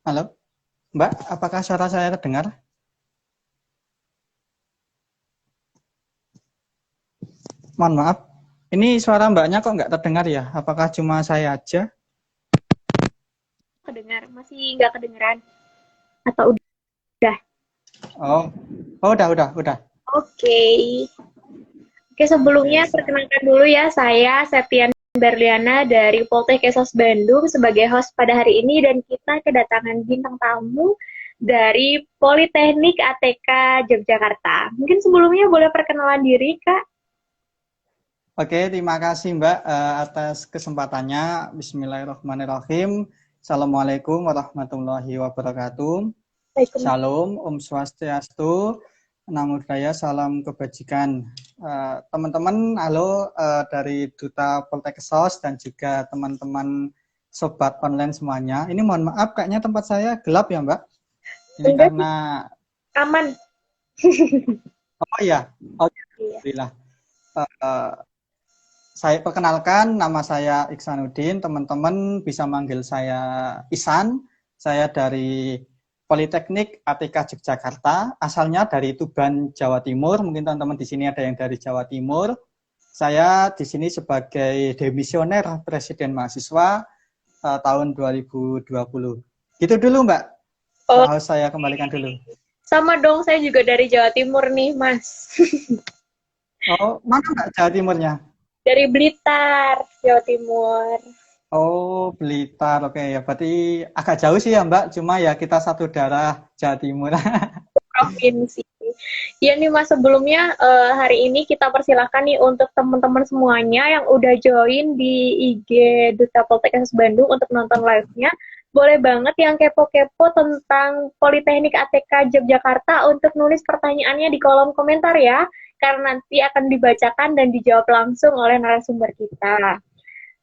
Halo, Mbak, apakah suara saya terdengar? Mohon maaf, ini suara Mbaknya kok nggak terdengar ya? Apakah cuma saya aja? Kedengar, masih nggak kedengeran atau udah? Oh, oh udah. Oke. Oke, Oke, sebelumnya siap. perkenalkan dulu ya, saya Septian Berliana dari Poltek Esos Bandung sebagai host pada hari ini dan kita kedatangan bintang tamu dari Politeknik ATK Yogyakarta. Mungkin sebelumnya boleh perkenalan diri, Kak? Oke, terima kasih Mbak atas kesempatannya. Bismillahirrahmanirrahim. Assalamualaikum warahmatullahi wabarakatuh. Waalaikumsalam. Shalom, Om Swastiastu, Namo Buddhaya, salam kebajikan. Teman-teman, halo dari Duta Poltek Sos dan juga teman-teman sobat online semuanya. Ini mohon maaf, kayaknya tempat saya gelap ya Mbak. Ini Enggak sih, karena, aman. oh iya, oh, Iya. alhamdulillah. Eh, saya perkenalkan, nama saya Iksanuddin, teman-teman bisa manggil saya Isan. Saya dari Politeknik ATK Yogyakarta, asalnya dari Tuban, Jawa Timur. Mungkin teman-teman di sini ada yang dari Jawa Timur. Saya di sini sebagai demisioner Presiden Mahasiswa tahun 2020. Gitu dulu Mbak. Oh, Mbak Haus saya kembalikan dulu. sama dong, saya juga dari Jawa Timur nih, Mas. Oh, mana Mbak Jawa Timurnya? Dari Blitar, Jawa Timur. Oh, Blitar. Oke ya, berarti agak jauh sih ya Mbak. Cuma ya kita satu darah Jawa Timur. Provinsi. Ya nih Mas, sebelumnya hari ini kita persilahkan nih untuk teman-teman semuanya yang udah join di IG Duta Poltekkes Bandung untuk nonton live-nya. Boleh banget yang kepo-kepo tentang Politeknik ATK Yogyakarta untuk nulis pertanyaannya di kolom komentar ya, karena nanti akan dibacakan dan dijawab langsung oleh narasumber kita.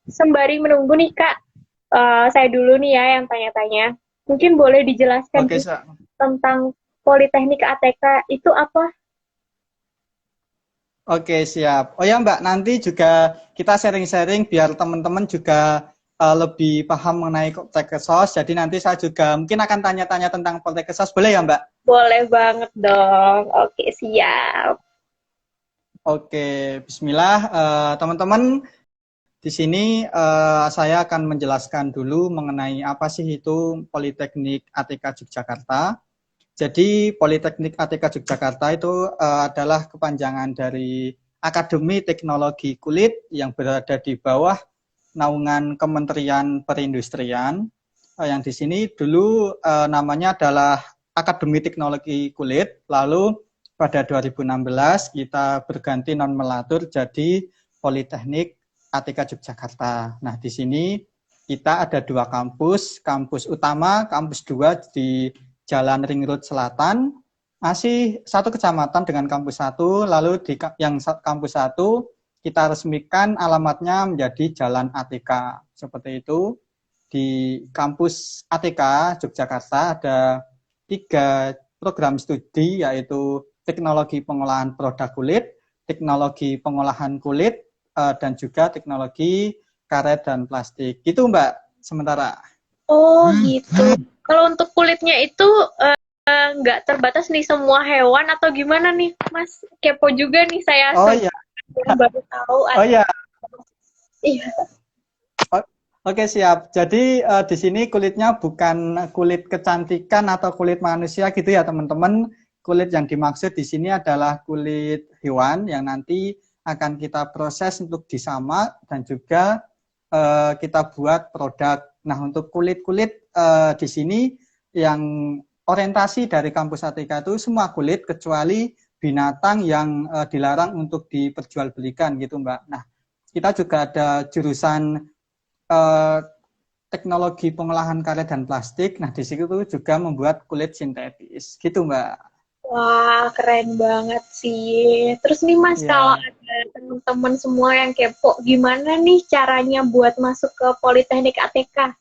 Sembari menunggu nih Kak, saya dulu nih ya yang tanya-tanya. Mungkin boleh dijelaskan Oke, dulu tentang Politeknik ATK itu apa? Oke, siap. Oh ya Mbak, nanti juga kita sharing-sharing biar teman-teman juga lebih paham mengenai Poltekkes. Jadi nanti saya juga mungkin akan tanya-tanya tentang Poltekkes. Boleh ya Mbak? Boleh banget dong. Oke, siap. Oke, Bismillah. Teman-teman, di sini saya akan menjelaskan dulu mengenai apa sih itu Politeknik ATK Yogyakarta. Jadi Politeknik ATK Yogyakarta itu adalah kepanjangan dari Akademi Teknologi Kulit yang berada di bawah naungan Kementerian Perindustrian. Yang di sini dulu namanya adalah Akademi Teknologi Kulit, lalu pada 2016 kita berganti nomenklatur jadi Politeknik ATK Yogyakarta. Nah, di sini kita ada dua kampus, kampus utama, kampus 2 di Jalan Ring Road Selatan, masih satu kecamatan dengan kampus 1, lalu di yang kampus 1 kita resmikan alamatnya menjadi Jalan ATK. Seperti itu. Di kampus ATK Yogyakarta ada 3 program studi, yaitu teknologi pengolahan produk kulit, teknologi pengolahan kulit, dan juga teknologi karet dan plastik. Gitu Mbak, sementara. Oh, gitu. Kalau untuk kulitnya itu nggak terbatas nih semua hewan atau gimana nih, Mas? Kepo juga nih saya Oh ya, yang baru tahu oh ada. ya, Iya. oke siap. Jadi di sini kulitnya bukan kulit kecantikan atau kulit manusia gitu ya teman-teman. Kulit yang dimaksud di sini adalah kulit hewan yang nanti akan kita proses untuk disamak dan juga kita buat produk. Nah untuk kulit-kulit di sini yang orientasi dari kampus ATK itu semua kulit kecuali binatang yang dilarang untuk diperjualbelikan gitu Mbak. Nah kita juga ada jurusan eh, teknologi pengolahan karet dan plastik. Nah, di situ juga membuat kulit sintetis. Gitu, Mbak. Wah, keren banget sih. Terus nih Mas, kalau Ya, ada teman-teman semua yang kepo, gimana nih caranya buat masuk ke Politeknik ATK?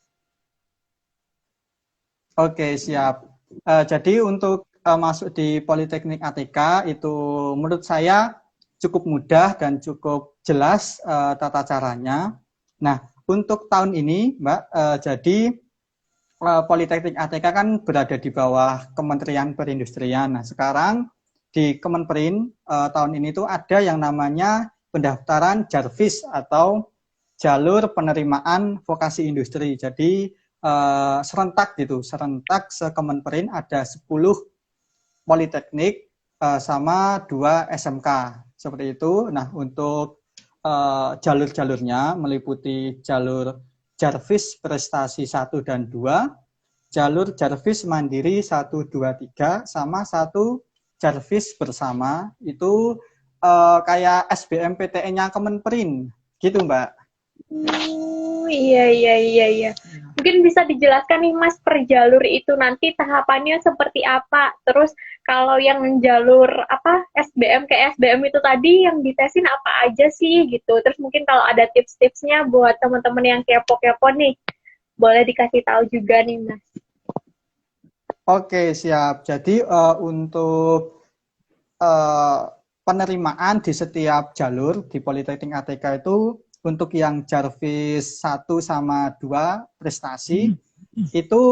oke, siap. Jadi untuk masuk di Politeknik ATK itu menurut saya cukup mudah dan cukup jelas tata caranya. Nah, untuk tahun ini, Mbak, jadi Politeknik ATK kan berada di bawah Kementerian Perindustrian. Nah, sekarang di Kemenperin tahun ini tuh ada yang namanya pendaftaran JARVIS atau jalur penerimaan vokasi industri. Jadi serentak gitu, serentak se-Kemenperin ada 10 politeknik sama 2 SMK. Seperti itu. Nah, untuk jalur-jalurnya meliputi jalur JARVIS prestasi 1 dan 2, jalur JARVIS mandiri 1, 2, 3, sama 1 JARVIS bersama. Itu kayak SBMPTN-nya Kemenperin, gitu Mbak. Iya, iya, iya, iya. Mungkin bisa dijelaskan nih Mas, per jalur itu nanti tahapannya seperti apa? Terus kalau yang jalur apa SBM ke SBM itu tadi yang ditesin apa aja sih gitu. Terus mungkin kalau ada tips-tipsnya buat teman-teman yang kepo-kepo nih, boleh dikasih tahu juga nih Mas. Oke, siap. Jadi untuk penerimaan di setiap jalur di Politeknik ATK itu untuk yang JARVIS 1 sama 2 prestasi itu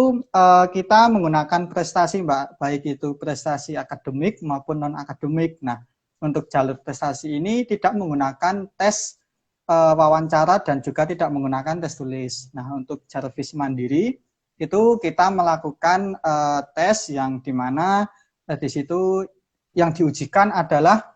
kita menggunakan prestasi Mbak, baik itu prestasi akademik maupun non-akademik. Nah, untuk jalur prestasi ini tidak menggunakan tes wawancara dan juga tidak menggunakan tes tulis. Nah, untuk JARVIS mandiri itu kita melakukan tes yang dimana di situ yang diujikan adalah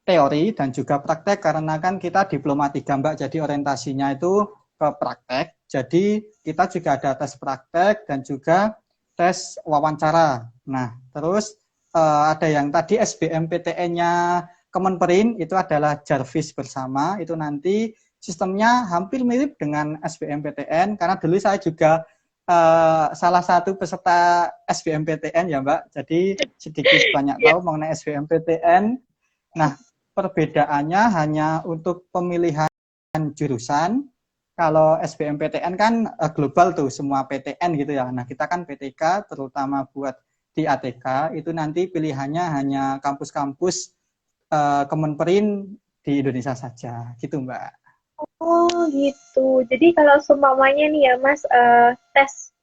teori dan juga praktek karena kan kita diploma 3 Mbak, jadi orientasinya itu ke praktek. Jadi kita juga ada tes praktek dan juga tes wawancara. Nah, terus ada yang tadi SBMPTN-nya Kemenperin itu adalah JARVIS bersama, itu nanti sistemnya hampir mirip dengan SBMPTN karena dulu saya juga salah satu peserta SBMPTN ya Mbak, jadi sedikit banyak tahu mengenai SBMPTN. Nah, perbedaannya hanya untuk pemilihan jurusan. Kalau SBMPTN kan global tuh, semua PTN gitu ya. Nah, kita kan PTK, terutama buat di ATK, itu nanti pilihannya hanya kampus-kampus Kemenperin di Indonesia saja, gitu Mbak. Oh gitu. Jadi kalau seumpamanya nih ya Mas,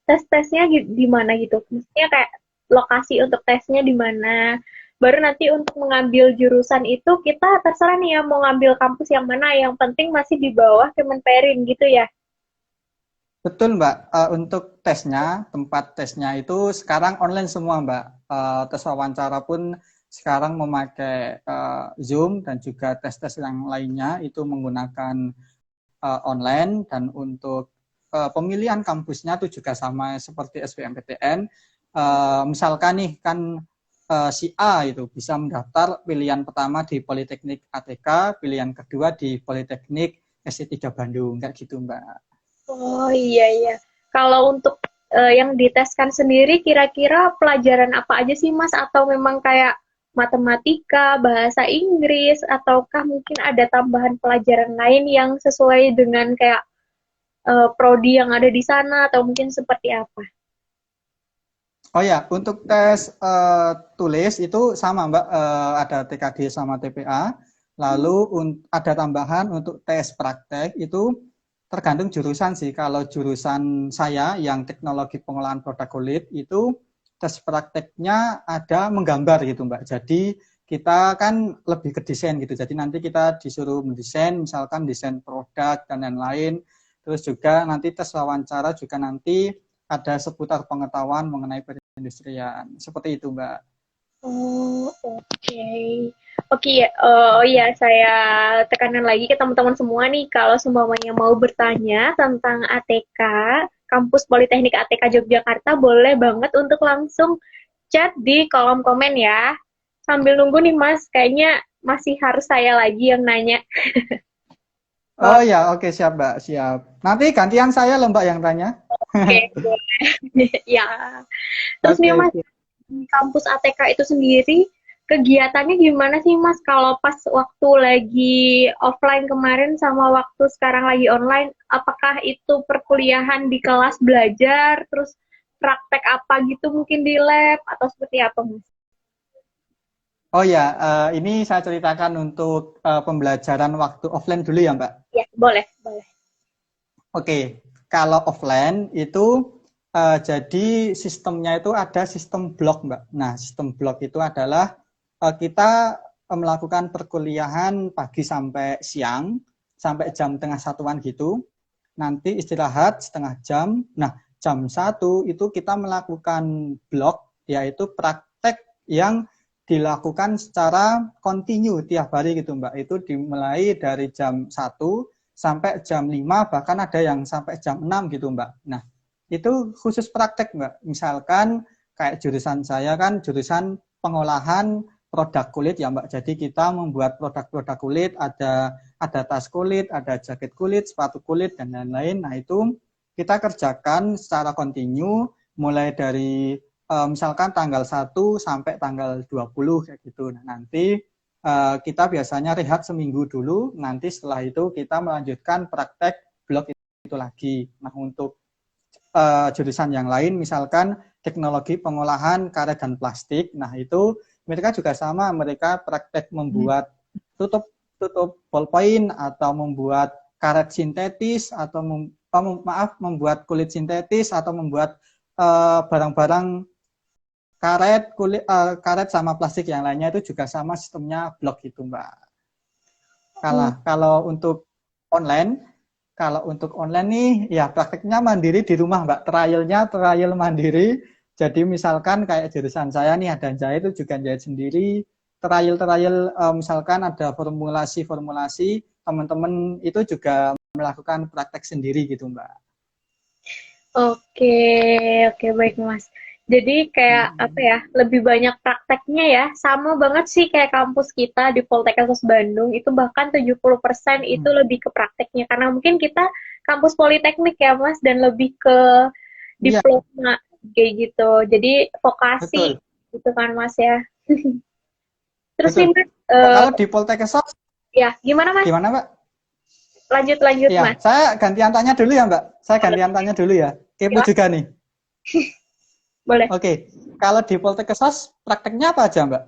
tesnya di mana gitu? Maksudnya kayak lokasi untuk tesnya di mana? Baru nanti untuk mengambil jurusan itu kita terserah nih ya mau ngambil kampus yang mana. Yang penting masih di bawah Kemenperin gitu ya. Betul Mbak, untuk tesnya, tempat tesnya itu sekarang online semua Mbak. Tes wawancara pun sekarang memakai Zoom dan juga tes-tes yang lainnya itu menggunakan online, dan untuk pemilihan kampusnya itu juga sama seperti SBMPTN. Misalkan nih kan si A itu bisa mendaftar pilihan pertama di Politeknik ATK, pilihan kedua di Politeknik SC3 Bandung, kayak gitu Mbak. Oh iya iya. Kalau untuk yang diteskan sendiri kira-kira pelajaran apa aja sih Mas? Atau memang kayak matematika, bahasa Inggris, ataukah mungkin ada tambahan pelajaran lain yang sesuai dengan kayak prodi yang ada di sana atau mungkin seperti apa? Oh ya, untuk tes tulis itu sama Mbak, ada TKD sama TPA. Lalu ada tambahan untuk tes praktek itu tergantung jurusan sih. Kalau jurusan saya yang teknologi pengolahan produk kulit itu tes prakteknya ada menggambar gitu Mbak. Jadi kita kan lebih ke desain gitu. Jadi nanti kita disuruh mendesain, misalkan desain produk dan lain-lain. Terus juga nanti tes wawancara juga nanti ada seputar pengetahuan mengenai perindustrian. Seperti itu, Mbak. Oh, oke. Oke, ya. Oh ya, saya tekankan lagi ke teman-teman semua nih, kalau semuanya mau bertanya tentang ATK, Kampus Politeknik ATK Yogyakarta, boleh banget untuk langsung chat di kolom komen ya. Sambil nunggu nih, Mas, kayaknya masih harus saya lagi yang nanya. Oh ya, oke siap, Mbak, siap. Nanti gantian saya loh, Mbak, yang tanya. Oke, boleh. Ya. Terus nih, Oke, Mas, di kampus ATK itu sendiri, kegiatannya gimana sih Mas kalau pas waktu lagi offline kemarin sama waktu sekarang lagi online? Apakah itu perkuliahan di kelas belajar, terus praktek apa gitu mungkin di lab, atau seperti apa Mas? oh ya, ini saya ceritakan untuk pembelajaran waktu offline dulu ya, Mbak. Ya, boleh, boleh. Oke, kalau offline itu Jadi sistemnya itu ada sistem blok, Mbak. Nah, sistem blok itu adalah kita melakukan perkuliahan pagi sampai siang, sampai jam tengah satuan gitu. Nanti istirahat setengah jam. Nah, jam 1 itu kita melakukan blok, yaitu praktek yang dilakukan secara kontinu tiap hari gitu, Mbak. Itu dimulai dari jam 1 sampai jam 5, bahkan ada yang sampai jam 6 gitu, Mbak. Nah, itu khusus praktek, Mbak. Misalkan kayak jurusan saya kan jurusan pengolahan produk kulit ya, Mbak. Jadi kita membuat produk-produk kulit, ada tas kulit, ada jaket kulit, sepatu kulit dan lain-lain. Nah, itu kita kerjakan secara kontinu mulai dari misalkan tanggal 1 sampai tanggal 20 kayak gitu. Nah, nanti kita biasanya rehat seminggu dulu, nanti setelah itu kita melanjutkan praktek blok itu lagi. Nah, untuk jurusan yang lain, misalkan teknologi pengolahan karet dan plastik. Nah, itu mereka juga sama, mereka praktek membuat tutup ballpoint atau membuat karet sintetis atau membuat kulit sintetis atau membuat barang-barang karet sama plastik yang lainnya itu juga sama sistemnya blok itu, Mbak. Kalau untuk online nih, ya prakteknya mandiri di rumah, Mbak. Trial mandiri. Jadi misalkan kayak jurusan saya nih, ada jahit itu juga jahit sendiri. Trial misalkan ada formulasi, teman-teman itu juga melakukan praktek sendiri gitu, Mbak. Oke, oke, baik Mas. Jadi kayak apa ya, lebih banyak prakteknya ya. Sama banget sih kayak kampus kita di Poltekkes Bandung, itu bahkan 70% itu lebih ke prakteknya. Karena mungkin kita kampus politeknik ya Mas, dan lebih ke diploma kayak gitu. Jadi vokasi gitu kan Mas ya. Terus nih Mas, kalau di Poltekkes ya gimana Mas? Gimana, Mbak? Lanjut ya, Mas. Saya gantian tanya dulu ya, Mbak. Kepo juga nih. Boleh. Oke, kalau di Poltekkes prakteknya apa aja, Mbak?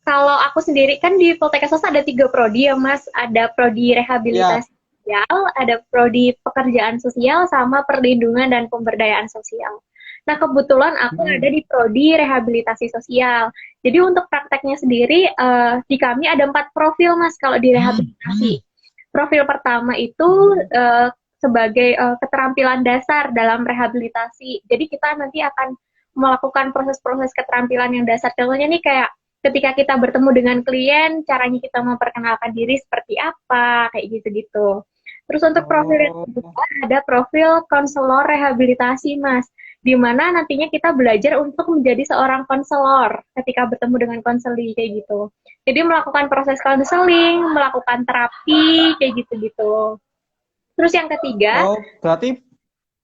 Kalau aku sendiri kan di Poltekkes ada 3 prodi ya Mas. Ada prodi rehabilitasi sosial, ada prodi pekerjaan sosial, sama perlindungan dan pemberdayaan sosial. Nah, kebetulan aku ada di prodi rehabilitasi sosial. Jadi untuk prakteknya sendiri, di kami ada 4 profil Mas kalau di rehabilitasi. Profil pertama itu sebagai keterampilan dasar dalam rehabilitasi. Jadi kita nanti akan melakukan proses-proses keterampilan yang dasar. Contohnya nih kayak ketika kita bertemu dengan klien, caranya kita memperkenalkan diri seperti apa, kayak gitu-gitu. Terus untuk profil yang kedua ada profil konselor rehabilitasi, Mas. Di mana nantinya kita belajar untuk menjadi seorang konselor ketika bertemu dengan konseli, kayak gitu. Jadi melakukan proses konseling, melakukan terapi, kayak gitu-gitu. Terus yang ketiga, berarti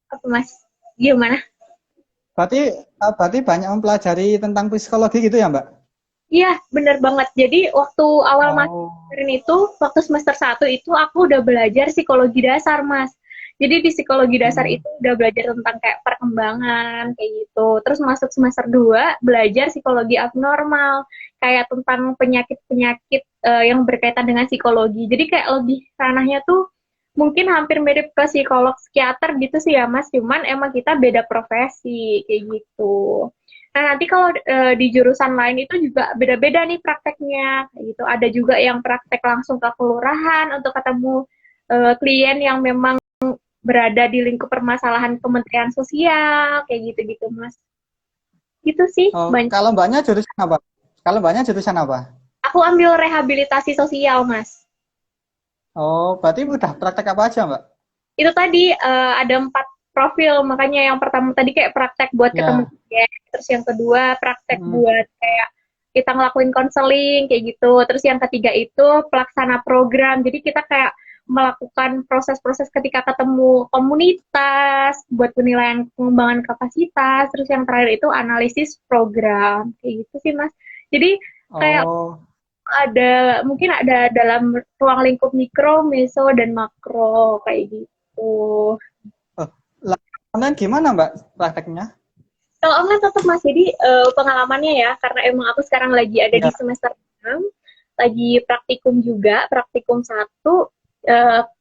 apa Mas? Gimana? Berarti banyak mempelajari tentang psikologi gitu ya, Mbak? Iya, bener banget. Jadi waktu awal masuk itu, waktu semester 1 itu aku udah belajar psikologi dasar, Mas. Jadi di psikologi dasar itu udah belajar tentang kayak perkembangan, kayak gitu. Terus masuk semester 2, belajar psikologi abnormal, kayak tentang penyakit-penyakit yang berkaitan dengan psikologi. Jadi kayak lebih ranahnya tuh mungkin hampir mirip ke psikolog psikiater gitu sih ya Mas, cuman emang kita beda profesi kayak gitu. Nah nanti kalau di jurusan lain itu juga beda-beda nih prakteknya kayak gitu. Ada juga yang praktek langsung ke kelurahan untuk ketemu klien yang memang berada di lingkup permasalahan Kementerian Sosial kayak gitu-gitu Mas. Gitu sih. Kalau Mbaknya jurusan apa? Aku ambil rehabilitasi sosial Mas. Berarti udah praktek apa aja, Mbak? Itu tadi ada 4 profil, makanya yang pertama tadi kayak praktek buat ketemu klien, terus yang kedua praktek buat kayak kita ngelakuin konseling kayak gitu, terus yang ketiga itu pelaksana program, jadi kita kayak melakukan proses-proses ketika ketemu komunitas buat penilaian pengembangan kapasitas, terus yang terakhir itu analisis program kayak gitu sih Mas. Jadi kayak mungkin ada dalam ruang lingkup mikro, meso, dan makro kayak gitu. Online gimana Mbak prakteknya? Kalau online tetap Mas, jadi pengalamannya ya, karena emang aku sekarang lagi ada di semester 6, lagi praktikum juga, praktikum 1,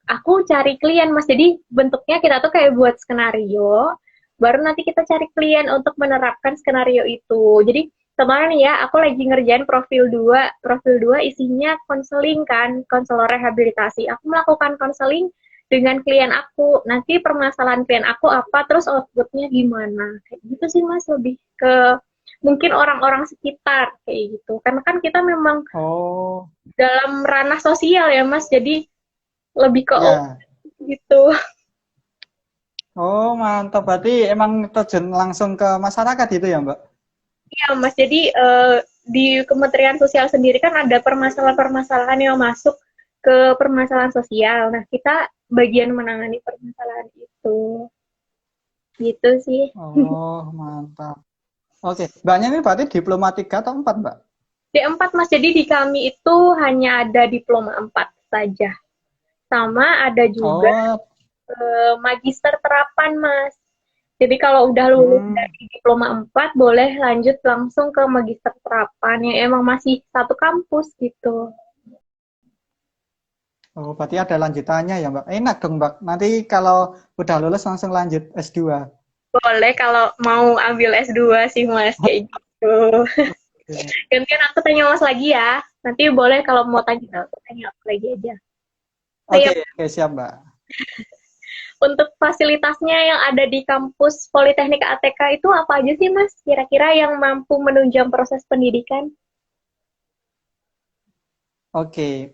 aku cari klien Mas, jadi bentuknya kita tuh kayak buat skenario, baru nanti kita cari klien untuk menerapkan skenario itu. Jadi kemarin ya, aku lagi ngerjain profil 2. Profil 2 isinya konseling kan, konselor rehabilitasi. Aku melakukan konseling dengan klien aku. Nanti permasalahan klien aku apa, terus outputnya gimana. Kayak gitu sih Mas, lebih ke mungkin orang-orang sekitar kayak gitu. Karena kan kita memang Oh, dalam ranah sosial ya Mas, jadi lebih ke ya. gitu. Oh, mantap. Berarti emang terjun langsung ke masyarakat itu ya, Mbak? Iya Mas, jadi di Kementerian Sosial sendiri kan ada permasalahan-permasalahan yang masuk ke permasalahan sosial. Nah, kita bagian menangani permasalahan itu. Gitu sih. Oh, mantap. Oke, Mbaknya ini berarti diploma 3 atau 4, Mbak? D4 Mas, jadi di kami itu hanya ada diploma 4 saja. Sama ada juga Oh, magister terapan Mas. Jadi kalau udah lulus hmm. dari diploma 4 boleh lanjut langsung ke magister terapan yang emang masih satu kampus gitu. Oh, berarti ada lanjutannya ya, Mbak. Enak dong, Mbak. Nanti kalau udah lulus langsung lanjut S2. Boleh kalau mau ambil S2 sih Mas, kayak gitu. Oke, Gantian aku tanya Mas lagi ya. Nanti boleh kalau mau tanya aku tanya aku lagi aja. Oh oke, ya, oke, siap, Mbak. untuk fasilitasnya yang ada di kampus Politeknik ATK itu apa aja sih Mas? Kira-kira yang mampu menunjang proses pendidikan? Oke,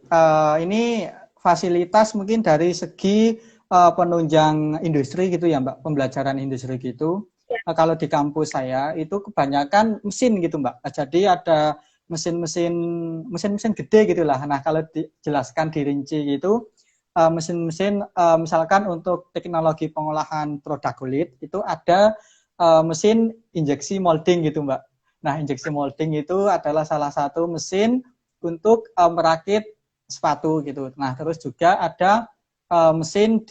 ini fasilitas mungkin dari segi penunjang industri gitu ya, Mbak, pembelajaran industri gitu. Ya. Kalau di kampus saya itu kebanyakan mesin gitu, Mbak. Jadi ada mesin-mesin gede gitulah. Nah, kalau dijelaskan dirinci gitu, mesin-mesin misalkan untuk teknologi pengolahan produk kulit itu ada mesin injeksi molding gitu, Mbak. Nah, injeksi molding itu adalah salah satu mesin untuk merakit sepatu gitu. Nah, terus juga ada uh, mesin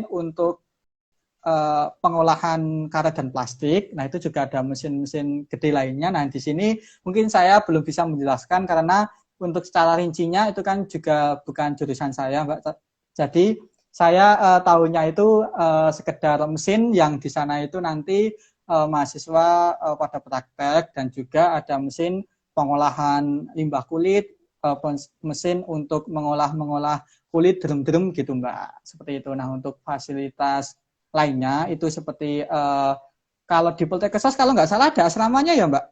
untuk pengolahan karet dan plastik. Nah, itu juga ada mesin-mesin gede lainnya. Nah, di sini mungkin saya belum bisa menjelaskan karena untuk secara rincinya itu kan juga bukan jurusan saya, Mbak. Jadi saya tahunya itu sekedar mesin yang di sana itu nanti mahasiswa pada praktek dan juga ada mesin pengolahan limbah kulit, mesin untuk mengolah kulit drum-drum gitu Mbak. Seperti itu. Nah, untuk fasilitas lainnya itu seperti kalau di Poltekkes kalau nggak salah ada asramanya ya Mbak?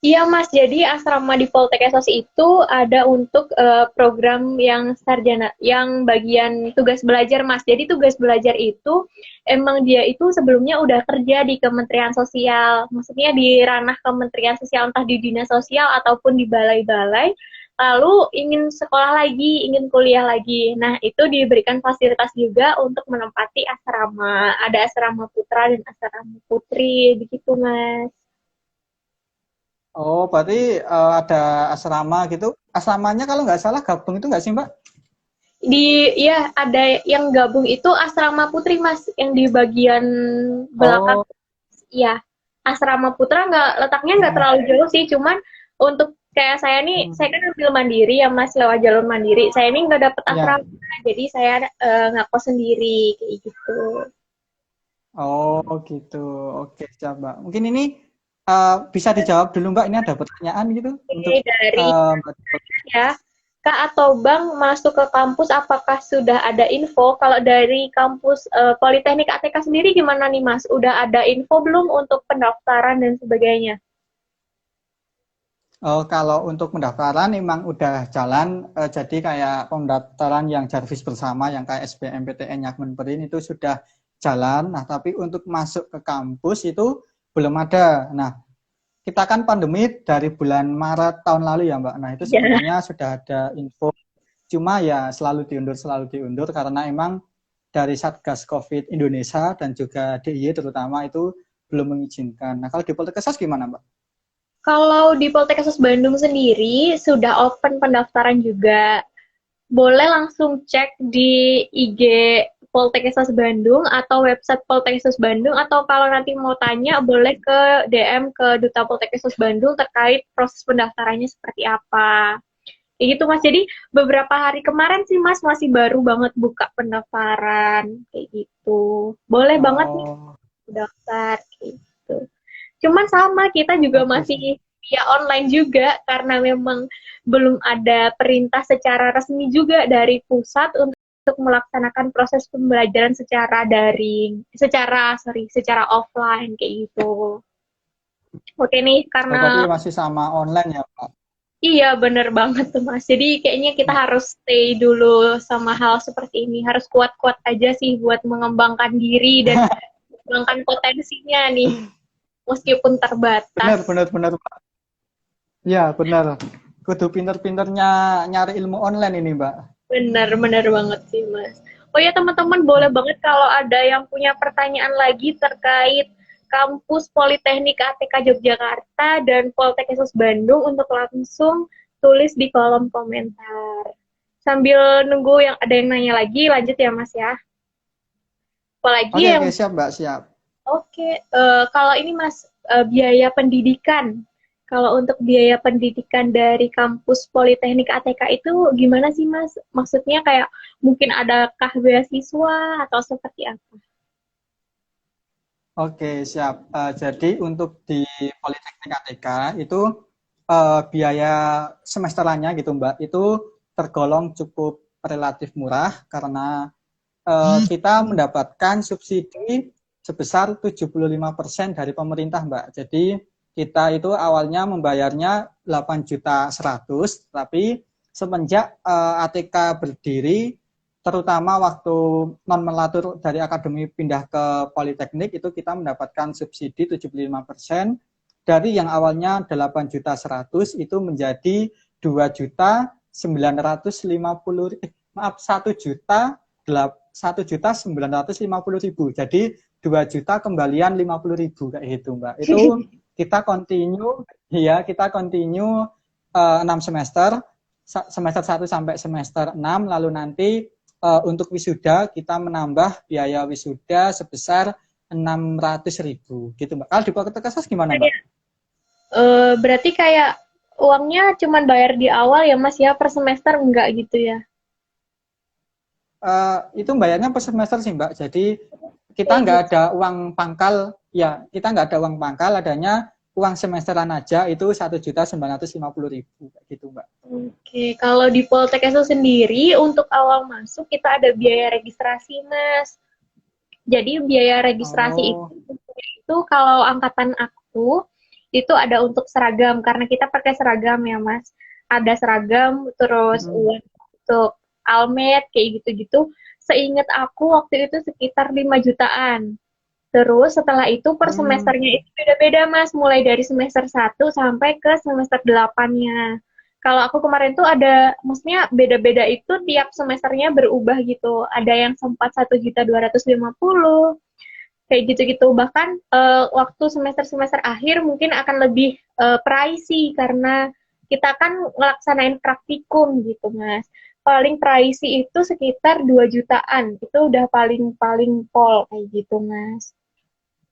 Iya Mas, jadi asrama di Poltekkes itu ada untuk program yang sarjana, yang bagian tugas belajar Mas. Jadi tugas belajar itu emang dia itu sebelumnya udah kerja di Kementerian Sosial, maksudnya di ranah Kementerian Sosial, entah di dinas sosial ataupun di balai-balai. Lalu ingin sekolah lagi, ingin kuliah lagi. Nah, itu diberikan fasilitas juga untuk menempati asrama. Ada asrama putra dan asrama putri, begitu Mas. Oh, berarti ada asrama gitu. Asramanya kalau nggak salah gabung itu nggak sih Mbak? Ya ada yang gabung itu asrama putri Mas yang di bagian belakang. Oh, Ya, asrama putra letaknya nggak hmm, terlalu jauh sih, cuman untuk kayak saya nih, hmm, saya kan ambil mandiri ya Mas, lewat jalur mandiri. Saya ini nggak dapet ya. asrama, jadi saya ngekos sendiri kayak gitu. Oh, gitu. Oke, siap Mbak. Mungkin ini bisa dijawab dulu Mbak. Ini ada pertanyaan gitu untuk Oke, dari Mbak. ya, Kak atau Bang masuk ke kampus, apakah sudah ada info? Kalau dari kampus Politeknik ATK sendiri gimana nih Mas? Udah ada info belum untuk pendaftaran dan sebagainya? Oh, kalau untuk pendaftaran memang udah jalan, jadi kayak pendaftaran yang Jarvis bersama, yang kayak SBMPTN, Yakmenperin itu sudah jalan. Nah, tapi untuk masuk ke kampus itu belum ada. Nah, kita kan pandemi dari bulan Maret tahun lalu ya, Mbak. Nah, itu Ya. sebenarnya sudah ada info, cuma ya selalu diundur karena emang dari Satgas COVID Indonesia dan juga DIY terutama itu belum mengizinkan. Nah, kalau di Poltekkes gimana, Mbak? Kalau di Poltekkes Bandung sendiri sudah open pendaftaran juga. Boleh langsung cek di IG Poltekkes Bandung atau website Poltekkes Bandung, atau kalau nanti mau tanya boleh ke DM ke Duta Poltekkes Bandung terkait proses pendaftarannya seperti apa. Kayak gitu Mas. Jadi beberapa hari kemarin sih Mas masih baru banget buka pendaftaran kayak gitu. Boleh banget nih Oh, daftar kayak gitu. Cuman sama kita juga oke masih via online juga karena memang belum ada perintah secara resmi juga dari pusat untuk melaksanakan proses pembelajaran secara daring, secara offline kayak gitu. Oke nih, Oh, berarti karena masih sama online ya, Pak? iya bener banget tuh Mas. Jadi kayaknya kita harus stay dulu sama hal seperti ini. Harus kuat-kuat aja sih buat mengembangkan diri dan mengembangkan potensinya nih, meskipun terbatas. Benar, benar, benar, Pak. Ya, benar. Kudu pinter-pinternya nyari ilmu online ini, Mbak. Bener, bener banget sih Mas. Oh ya teman-teman boleh banget kalau ada yang punya pertanyaan lagi terkait kampus Politeknik ATK Yogyakarta dan Poltekkes Bandung untuk langsung tulis di kolom komentar. Sambil nunggu yang ada yang nanya lagi, lanjut ya Mas ya. Apalagi Oke, yang oke, siap, Mbak, siap. oke, kalau ini Mas, biaya pendidikan. Kalau untuk biaya pendidikan dari kampus Politeknik ATK itu gimana sih Mas? Maksudnya kayak mungkin adakah beasiswa atau seperti apa? Oke, siap. Jadi untuk di Politeknik ATK itu biaya semesterannya gitu, Mbak, itu tergolong cukup relatif murah karena kita mendapatkan subsidi sebesar 75% dari pemerintah, Mbak. Jadi kita itu awalnya membayarnya 8.100.000, tapi semenjak ATK berdiri, terutama waktu non melatur dari akademi pindah ke Politeknik, itu kita mendapatkan subsidi 75%, dari yang awalnya 8.100.000 itu menjadi 2.950.000, maaf, 1.950.000. Jadi 2 juta kembalian 50.000 kayak gitu, Mbak. Itu kita continue, ya kita continue 6 semester, semester 1 sampai semester 6, lalu nanti untuk wisuda kita menambah biaya wisuda sebesar 600.000 gitu, Mbak. Kalau di Poltekkes gimana, Mbak? Berarti kayak uangnya cuma bayar di awal ya Mas ya, per semester enggak gitu ya? Itu bayarnya per semester sih, Mbak. Jadi kita Kayak nggak gitu. ada uang pangkal, ya kita nggak ada uang pangkal, adanya uang semesteran aja itu 1.950.000 gitu, Mbak. Oke, kalau di Poltekkes sendiri untuk awal masuk kita ada biaya registrasi Mas. Jadi biaya registrasi Oh, itu kalau angkatan aku itu ada untuk seragam karena kita pakai seragam ya Mas. Ada seragam terus mm, uang untuk almet kayak gitu-gitu. Seingat aku waktu itu sekitar 5 jutaan. Terus setelah itu per mm, semesternya itu beda-beda Mas, mulai dari semester 1 sampai ke semester 8-nya. Kalau aku kemarin tuh ada, maksudnya beda-beda itu tiap semesternya berubah gitu. Ada yang sempat 1.250.000, kayak gitu-gitu. Bahkan waktu semester-semester akhir mungkin akan lebih pricey karena kita kan ngelaksanain praktikum gitu, Mas. Paling pricey itu sekitar 2 jutaan. Itu udah paling-paling pol kayak gitu, Mas.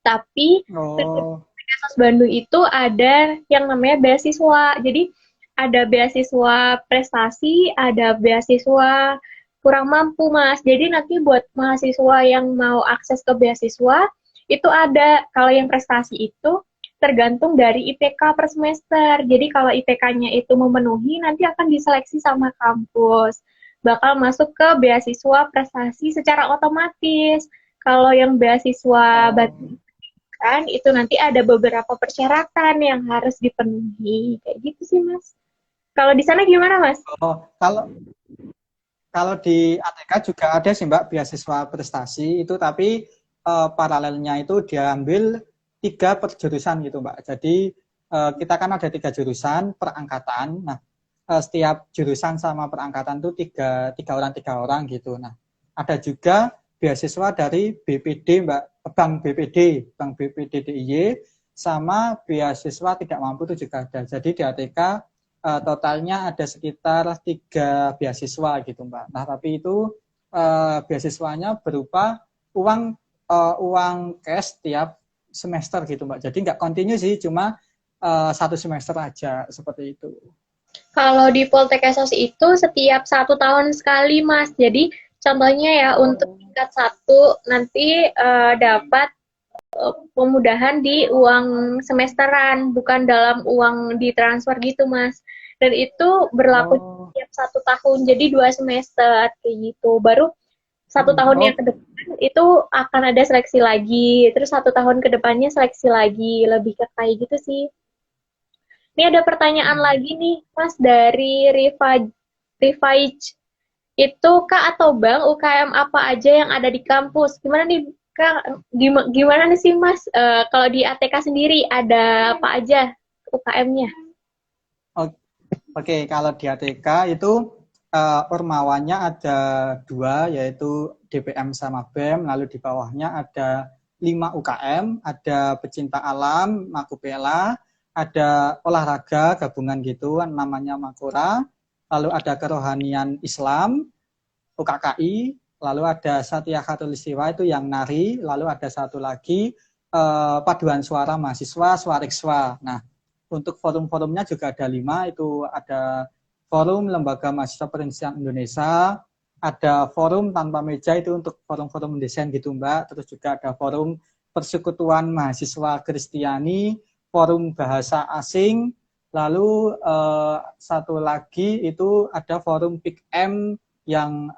Tapi oh, Universitas Bandung itu ada yang namanya beasiswa. Jadi ada beasiswa prestasi, ada beasiswa kurang mampu, Mas. Jadi nanti buat mahasiswa yang mau akses ke beasiswa, itu ada. Kalau yang prestasi itu tergantung dari IPK per semester. Jadi kalau IPK-nya itu memenuhi, nanti akan diseleksi sama kampus. Bakal masuk ke beasiswa prestasi secara otomatis. Kalau yang beasiswa oh, kan itu nanti ada beberapa persyaratan yang harus dipenuhi kayak gitu sih Mas. Kalau di sana gimana Mas? oh. Kalau di ATK juga ada sih, Mbak, beasiswa prestasi itu, tapi paralelnya itu diambil 3 per jurusan gitu, Mbak. Jadi kita kan ada 3 jurusan per angkatan. Nah, setiap jurusan sama perangkatan itu tiga orang gitu. Nah, ada juga beasiswa dari BPD, Mbak, Bank BPD DIY, sama beasiswa tidak mampu itu juga ada. Jadi di ATK totalnya ada sekitar 3 beasiswa gitu, Mbak. Nah, tapi itu beasiswanya berupa uang uang cash tiap semester gitu, Mbak. Jadi nggak kontinu sih, cuma 1 semester aja seperti itu. Kalau di Poltekkes itu setiap 1 tahun sekali, Mas. Jadi contohnya ya untuk Oh, tingkat 1 nanti dapat pemudahan di uang semesteran, bukan dalam uang ditransfer gitu, Mas. Dan itu berlaku oh, setiap 1 tahun, jadi 2 semester kayak gitu. Baru 1 tahun yang oh, ke depan itu akan ada seleksi lagi, terus 1 tahun ke depannya seleksi lagi, lebih ke kayak gitu sih. Ini ada pertanyaan lagi nih, Mas, dari Rifaij. Itu Kak atau Bang, UKM apa aja yang ada di kampus? Gimana nih Kak, gimana nih sih Mas, kalau di ATK sendiri ada apa aja UKM-nya? oke, kalau di ATK itu ormawannya ada dua, yaitu DPM sama BEM, lalu di bawahnya ada 5 UKM, ada pecinta alam, Makupela, ada olahraga gabungan gitu, namanya Makura, lalu ada kerohanian Islam, UKKI, lalu ada Satya Khatulistiwa itu yang nari, lalu ada satu lagi paduan suara mahasiswa, Swarikswa. Nah, untuk forum-forumnya juga ada 5, itu ada forum Lembaga Mahasiswa Perindustrian Indonesia, ada forum tanpa meja itu untuk forum-forum desain gitu Mbak, terus juga ada forum Persekutuan Mahasiswa Kristiani, forum bahasa asing, lalu satu lagi itu ada forum PIKM yang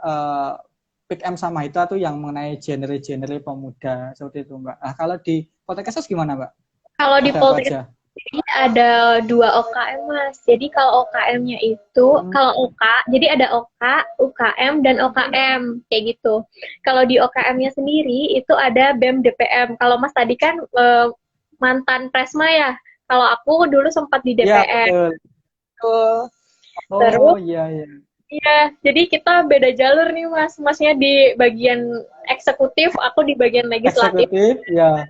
PIKM sama itu yang mengenai genre-genre pemuda seperti itu Mbak. Nah, kalau di Poltekkes gimana Mbak? Kalau di Ada apa Poltek aja? ini ada 2 OKM Mas. Jadi kalau OKM-nya itu, Hmm. kalau OK, jadi ada OK, UKM, dan OKM, kayak gitu. Kalau di OKM-nya sendiri itu ada BEM DPM. Kalau Mas tadi kan mantan Presma ya. Kalau aku dulu sempat di Ya, DPM. betul. Tuh. Oh, Terus, iya, iya. iya, jadi kita beda jalur nih Mas. Masnya di bagian eksekutif, aku di bagian legislatif. Eksekutif, ya.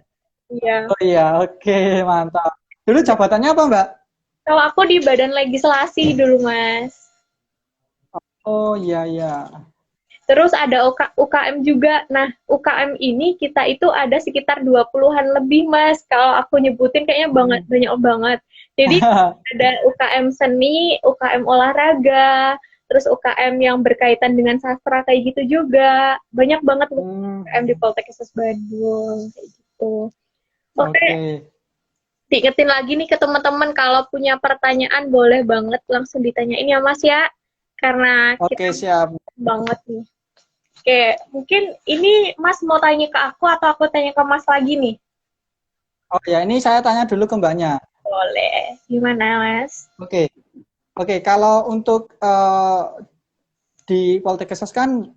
Iya. Oh iya, oke, mantap. Dulu jabatannya apa Mbak? Kalau aku di badan legislasi dulu Mas. Oh iya, iya. Terus ada UKM juga. Nah, UKM ini kita itu ada sekitar 20-an lebih, Mas. Kalau aku nyebutin kayaknya banget, Hmm. banyak banget. Jadi ada UKM seni, UKM olahraga, terus UKM yang berkaitan dengan sastra kayak gitu juga. Banyak banget UKM di Hmm. Poltekkes Bandung kayak gitu. Oke, Oke, diingetin lagi nih ke teman-teman kalau punya pertanyaan boleh banget langsung ditanyain ya, Mas ya. Karena kita oke siap. banget nih. Oke, mungkin ini Mas mau tanya ke aku atau aku tanya ke Mas lagi nih? Oh ya, ini saya tanya dulu ke Mbaknya. Boleh. Gimana, Mas? Oke, oke. Kalau untuk di Poltekkes kan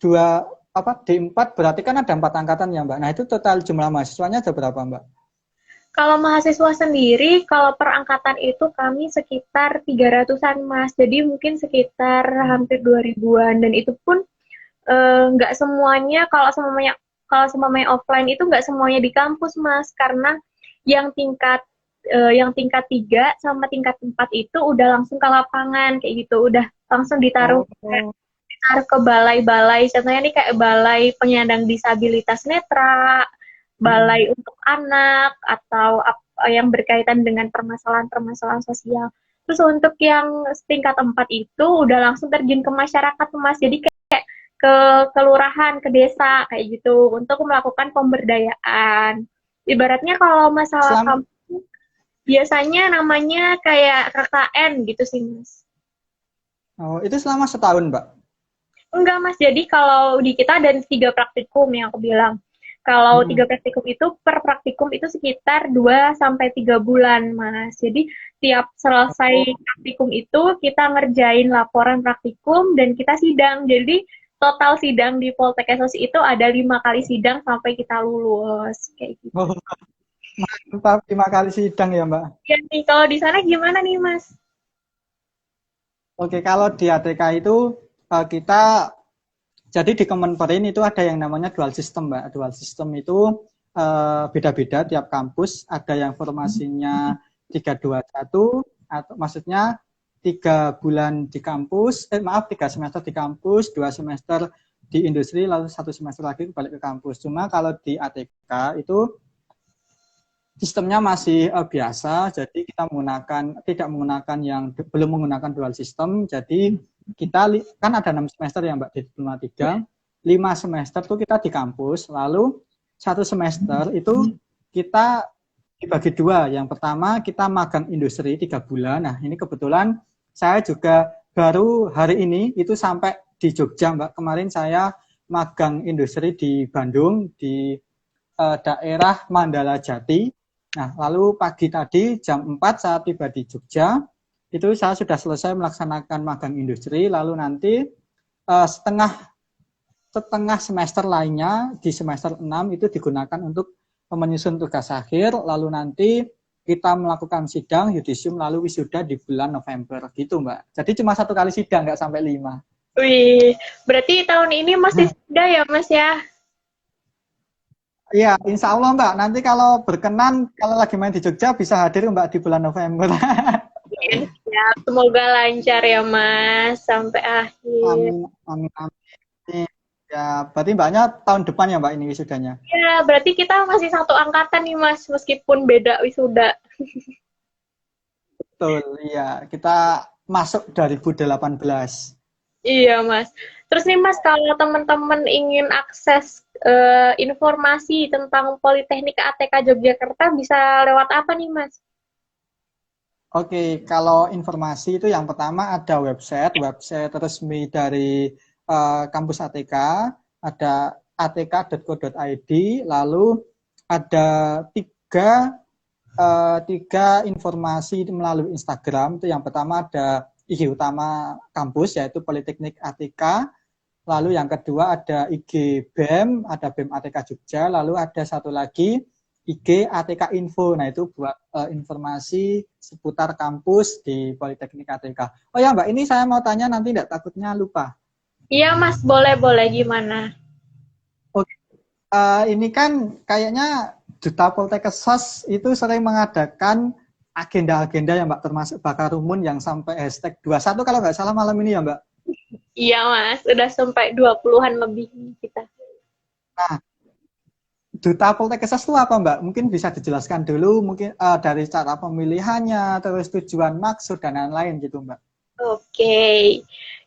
dua apa D4 berarti kan ada 4 angkatan ya Mbak. Nah itu total jumlah mahasiswanya ada berapa Mbak? Kalau mahasiswa sendiri, kalau per angkatan itu kami sekitar 300-an, Mas. Jadi mungkin sekitar hampir 2000-an. Dan itu pun nggak semuanya, kalau semuanya offline itu nggak semuanya di kampus, Mas. Karena yang tingkat 3 sama tingkat 4 itu udah langsung ke lapangan kayak gitu, udah langsung ditaruh Oh, ke balai-balai, contohnya nih kayak balai penyandang disabilitas netra, balai untuk anak, atau yang berkaitan dengan permasalahan-permasalahan sosial. Terus untuk yang tingkat 4 itu udah langsung terjun ke masyarakat, Mas. Jadi kayak ke kelurahan, ke desa, kayak gitu, untuk melakukan pemberdayaan. Ibaratnya kalau masalah Islam. kampung, biasanya namanya kayak KKN gitu sih, Mas. Oh, itu selama setahun Mbak. Enggak, Mas. Jadi kalau di kita ada 3 praktikum yang aku bilang. Kalau Hmm. 3 praktikum itu, per praktikum itu sekitar 2 sampai 3 bulan, Mas. Jadi tiap selesai Oh, praktikum itu kita ngerjain laporan praktikum dan kita sidang. Jadi total sidang di Poltekkes itu ada 5 kali sidang sampai kita lulus kayak gitu. oh, mantap 5 kali sidang ya Mbak. Ya nih, kalau di sana gimana nih, Mas? Oke, kalau di ATK itu kita jadi di Kemenperin itu ada yang namanya dual system, Mbak. Dual system itu beda-beda tiap kampus. Ada yang formasinya 3-2-1, atau maksudnya 3 bulan di kampus, maaf 3 semester di kampus, 2 semester di industri, lalu 1 semester lagi balik ke kampus. Cuma kalau di ATK itu sistemnya masih biasa, jadi kita tidak menggunakan belum menggunakan dual system. Jadi kita kan ada 6 semester ya Mbak di Diploma 3, 5 semester tuh kita di kampus, lalu 1 semester itu kita dibagi 2. Yang pertama kita magang industri 3 bulan. Nah ini kebetulan saya juga baru hari ini itu sampai di Jogja Mbak. Kemarin saya magang industri di Bandung di daerah Mandala Jati. Nah, lalu pagi tadi jam 4 saat tiba di Jogja, itu saya sudah selesai melaksanakan magang industri, lalu nanti setengah semester lainnya di semester 6 itu digunakan untuk menyusun tugas akhir, lalu nanti kita melakukan sidang, yudisium, lalu wisuda di bulan November gitu Mbak. Jadi cuma 1 kali sidang, nggak sampai 5. Wih, berarti tahun ini masih sudah ya Mas ya? Iya, insya Allah Mbak. Nanti kalau berkenan, kalau lagi main di Jogja bisa hadir Mbak di bulan November. Ya, semoga lancar ya Mas sampai akhir. Amin, amin, amin. Ya, berarti Mbaknya tahun depan ya Mbak ini wisudanya? Ya, berarti kita masih satu angkatan nih Mas, meskipun beda wisuda. Betul, iya. Kita masuk 2018. Iya Mas. Terus nih Mas, kalau teman-teman ingin akses informasi tentang Politeknik ATK Yogyakarta bisa lewat apa nih Mas? Oke, kalau informasi itu yang pertama ada website resmi dari kampus ATK, ada atk.co.id, lalu ada tiga informasi melalui Instagram. Itu yang pertama ada IG utama kampus yaitu Politeknik ATK, lalu yang kedua ada IG BEM, ada BEM ATK Jogja, lalu ada satu lagi IG ATK Info. Nah, itu buat informasi seputar kampus di Politeknik ATK. Oh ya Mbak, ini saya mau tanya nanti tidak takutnya lupa. Iya Mas, boleh gimana? Oke. Ini kan kayaknya Duta Poltekkes itu sering mengadakan agenda-agenda ya Mbak, termasuk bakar rumun yang sampai #21 kalau nggak salah malam ini ya Mbak. Iya Mas, udah sampai 20-an lebih kita. Nah, Duta Poltekkes itu apa Mbak? Mungkin bisa dijelaskan dulu mungkin dari cara pemilihannya, terus tujuan maksud dan lain-lain gitu Mbak. Oke.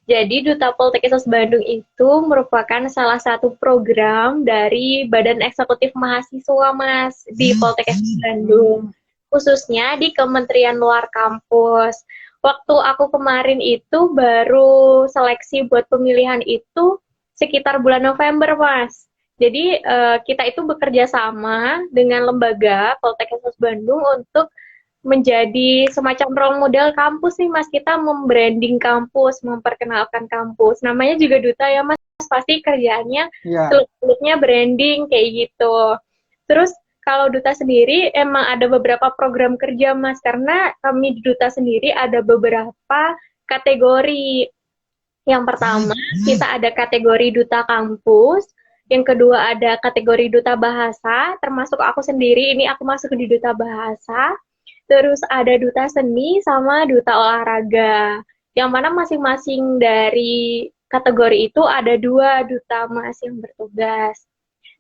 Jadi Duta Poltekkes Bandung itu merupakan salah satu program dari Badan Eksekutif Mahasiswa Mas di Poltekkes Bandung. Khususnya di Kementerian Luar Kampus. Waktu aku kemarin itu baru seleksi buat pemilihan itu sekitar bulan November Mas. Jadi kita itu bekerja sama dengan lembaga Poltekkes Bandung untuk menjadi semacam role model kampus nih Mas. Kita membranding kampus, memperkenalkan kampus. Namanya juga Duta ya Mas, pasti kerjaannya seluk-beluknya branding kayak gitu. Terus kalau Duta sendiri emang ada beberapa program kerja Mas, karena kami di Duta sendiri ada beberapa kategori. Yang pertama, kita ada kategori Duta Kampus. Yang kedua ada kategori Duta Bahasa, termasuk aku sendiri, ini aku masuk di Duta Bahasa. Terus ada Duta Seni sama Duta Olahraga. Yang mana masing-masing dari kategori itu ada 2 duta Mas yang bertugas.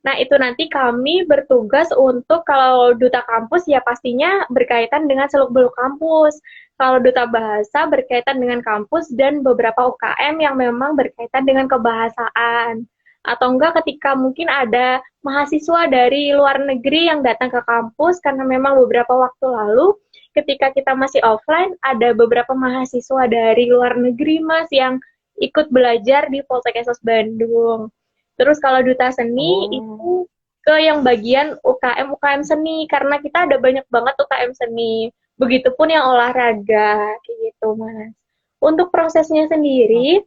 Nah, itu nanti kami bertugas untuk kalau Duta Kampus ya pastinya berkaitan dengan seluk-beluk kampus. Kalau Duta Bahasa berkaitan dengan kampus dan beberapa UKM yang memang berkaitan dengan kebahasaan. Atau enggak ketika mungkin ada mahasiswa dari luar negeri yang datang ke kampus, karena memang beberapa waktu lalu ketika kita masih offline ada beberapa mahasiswa dari luar negeri Mas yang ikut belajar di Poltekkes Bandung. Terus kalau Duta Seni itu ke yang bagian UKM seni, karena kita ada banyak banget UKM seni. Begitupun yang olahraga kayak gitu Mas. Untuk prosesnya sendiri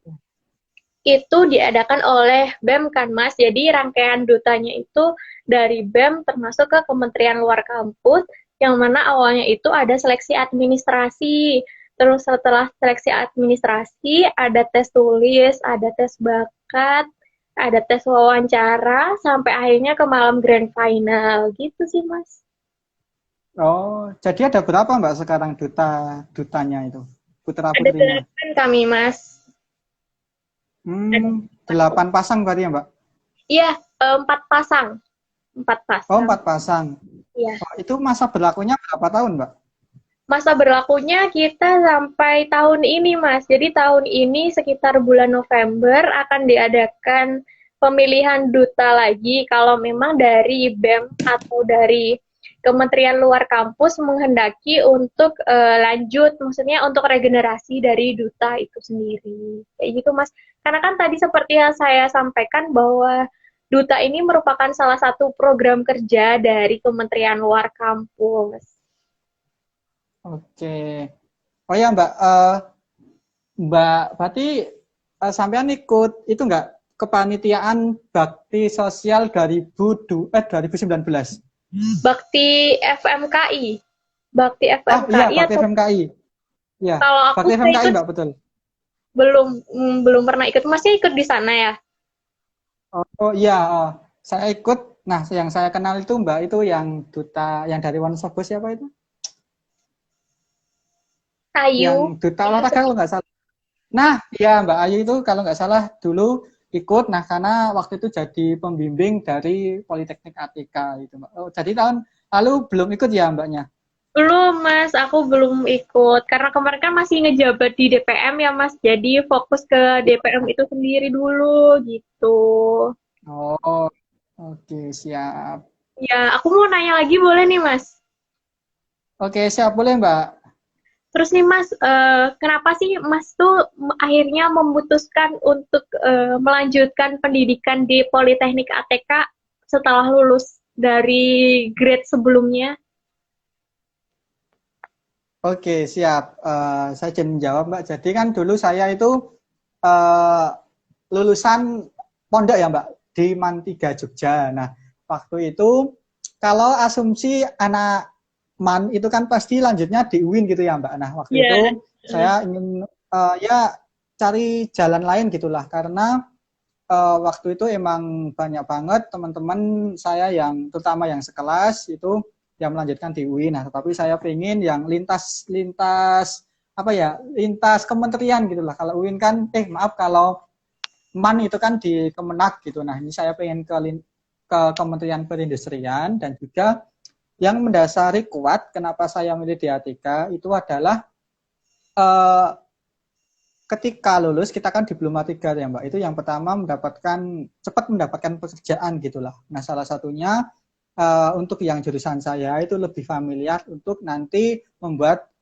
itu diadakan oleh BEM kan Mas, jadi rangkaian dutanya itu dari BEM termasuk ke Kementerian Luar Kampus, yang mana awalnya itu ada seleksi administrasi, terus setelah seleksi administrasi ada tes tulis, ada tes bakat, ada tes wawancara, sampai akhirnya ke malam grand final, gitu sih Mas. Oh, jadi ada berapa Mbak sekarang dutanya itu? Putra-putrinya? Ada 8 kami Mas. 8 pasang berarti ya Mbak? Iya, 4 pasang. 4 pasang. Oh, 4 pasang. Iya. Oh, itu masa berlakunya berapa tahun, Mbak? Masa berlakunya kita sampai tahun ini, Mas. Jadi tahun ini sekitar bulan November akan diadakan pemilihan duta lagi kalau memang dari BEM atau dari Kementerian Luar Kampus menghendaki untuk lanjut, maksudnya untuk regenerasi dari duta itu sendiri. Kayak gitu, Mas. Karena kan tadi seperti yang saya sampaikan bahwa duta ini merupakan salah satu program kerja dari Kementerian Luar Kampus. Oke. Oh ya, Mbak, Mbak berarti sampean ikut itu enggak kepanitiaan bakti sosial 2019? Bakti FMKI. Bakti Oh iya, FMKI bakti atau FMKI. Ya, kalau aku bakti sih FMKI, ikut Mbak, betul. belum pernah ikut. Masih ikut di sana ya? Oh iya, saya ikut. Nah, yang saya kenal itu Mbak itu yang duta yang dari Wonosobo siapa itu? Yang Ayu. duta Ayu olahraga kalau sedih. nggak salah. Nah, iya Mbak Ayu itu kalau nggak salah dulu ikut. Nah, karena waktu itu jadi pembimbing dari Politeknik ATK itu Mbak. Oh, jadi tahun lalu belum ikut ya Mbaknya? Belum, Mas. Aku belum ikut. Karena kemarin kan masih ngejabat di DPM ya, Mas. Jadi fokus ke DPM itu sendiri dulu, gitu. Oh, oke siap. Ya, aku mau nanya lagi boleh nih, Mas? Oke siap boleh Mbak. Terus nih Mas, kenapa sih Mas tuh akhirnya memutuskan untuk melanjutkan pendidikan di Politeknik ATK setelah lulus dari grade sebelumnya? Oke siap. Saya izin menjawab Mbak. Jadi kan dulu saya itu eh, lulusan pondok ya Mbak di Man 3 Jogja. Nah, waktu itu kalau asumsi anak Man itu kan pasti lanjutnya di UIN gitu ya Mbak. Nah, waktu Iya. itu saya ingin ya cari jalan lain gitulah karena waktu itu emang banyak banget teman-teman saya yang terutama yang sekelas itu yang melanjutkan di UIN. Nah, tetapi saya pengen yang lintas apa ya lintas kementerian gitulah. Kalau UIN kan maaf kalau MAN itu kan di Kemenak gitu. Nah, ini saya pengen ke Kementerian Perindustrian dan juga yang mendasari kuat kenapa saya milih di ATK itu adalah eh, ketika lulus kita kan diploma 3 ya Mbak. Itu yang pertama cepat mendapatkan pekerjaan gitulah. Nah, salah satunya untuk yang jurusan saya itu lebih familiar untuk nanti membuat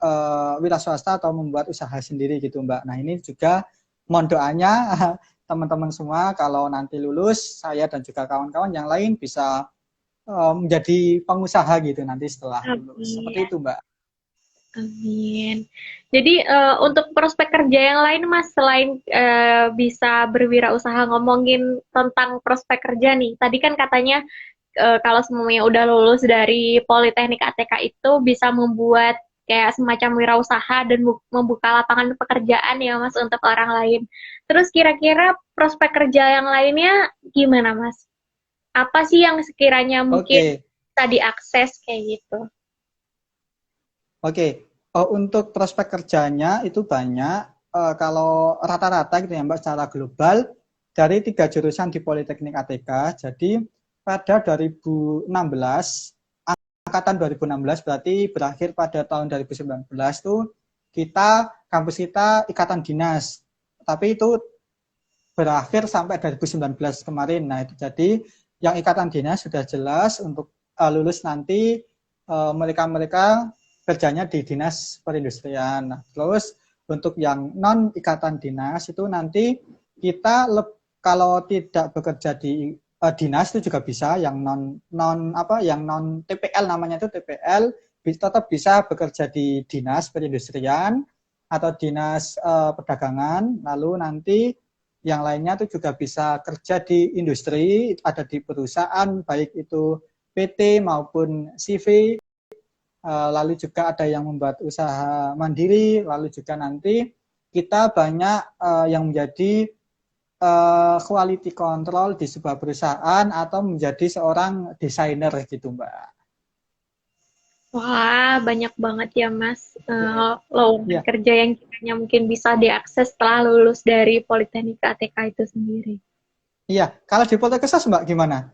wira swasta atau membuat usaha sendiri gitu Mbak. Nah, ini juga mohon doanya teman-teman semua kalau nanti lulus saya dan juga kawan-kawan yang lain bisa menjadi pengusaha gitu nanti setelah lulus. Amin. Seperti itu Mbak. Amin. Jadi untuk prospek kerja yang lain Mas, selain bisa berwirausaha, ngomongin tentang prospek kerja nih. Tadi kan katanya kalau semuanya udah lulus dari Politeknik ATK itu bisa membuat kayak semacam wirausaha dan membuka lapangan pekerjaan ya Mas untuk orang lain. Terus kira-kira prospek kerja yang lainnya gimana Mas? Apa sih yang sekiranya mungkin Oke. bisa diakses kayak gitu? Oke. Untuk prospek kerjanya itu banyak. Kalau rata-rata gitu ya Mbak secara global dari 3 jurusan di Politeknik ATK. Jadi pada 2016 angkatan 2016 berarti berakhir pada tahun 2019 tuh kampus kita ikatan dinas. Tapi itu berakhir sampai 2019 kemarin. Nah, itu jadi yang ikatan dinas sudah jelas untuk lulus nanti mereka-mereka kerjanya di dinas perindustrian. Nah, terus untuk yang non ikatan dinas itu nanti kita kalau tidak bekerja di dinas itu juga bisa yang non TPL namanya itu TPL tetap bisa bekerja di dinas perindustrian atau dinas perdagangan lalu nanti yang lainnya itu juga bisa kerja di industri ada di perusahaan baik itu PT maupun CV lalu juga ada yang membuat usaha mandiri lalu juga nanti kita banyak yang menjadi quality control di sebuah perusahaan atau menjadi seorang desainer gitu Mbak. Wah, banyak banget ya Mas lowongan Ya, kerja yang kiranya mungkin bisa diakses setelah lulus dari Politeknik ATK itu sendiri. iya. Kalau di Poltekkes Mbak gimana?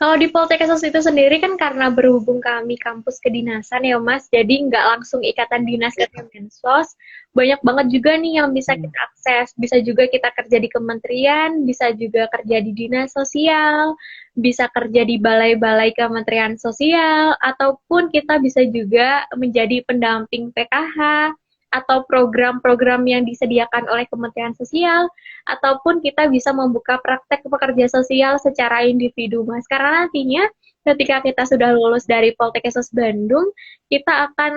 Kalau di Poltekkes itu sendiri kan karena berhubung kami kampus kedinasan ya Mas, jadi nggak langsung ikatan dinas ke Kemensos, banyak banget juga nih yang bisa Hmm. kita akses. Bisa juga kita kerja di kementerian, bisa juga kerja di dinas sosial, bisa kerja di balai-balai kementerian sosial, ataupun kita bisa juga menjadi pendamping PKH atau program-program yang disediakan oleh Kementerian Sosial, ataupun kita bisa membuka praktek pekerja sosial secara individu, Mas. Karena nantinya ketika kita sudah lulus dari Poltekkes Bandung, kita akan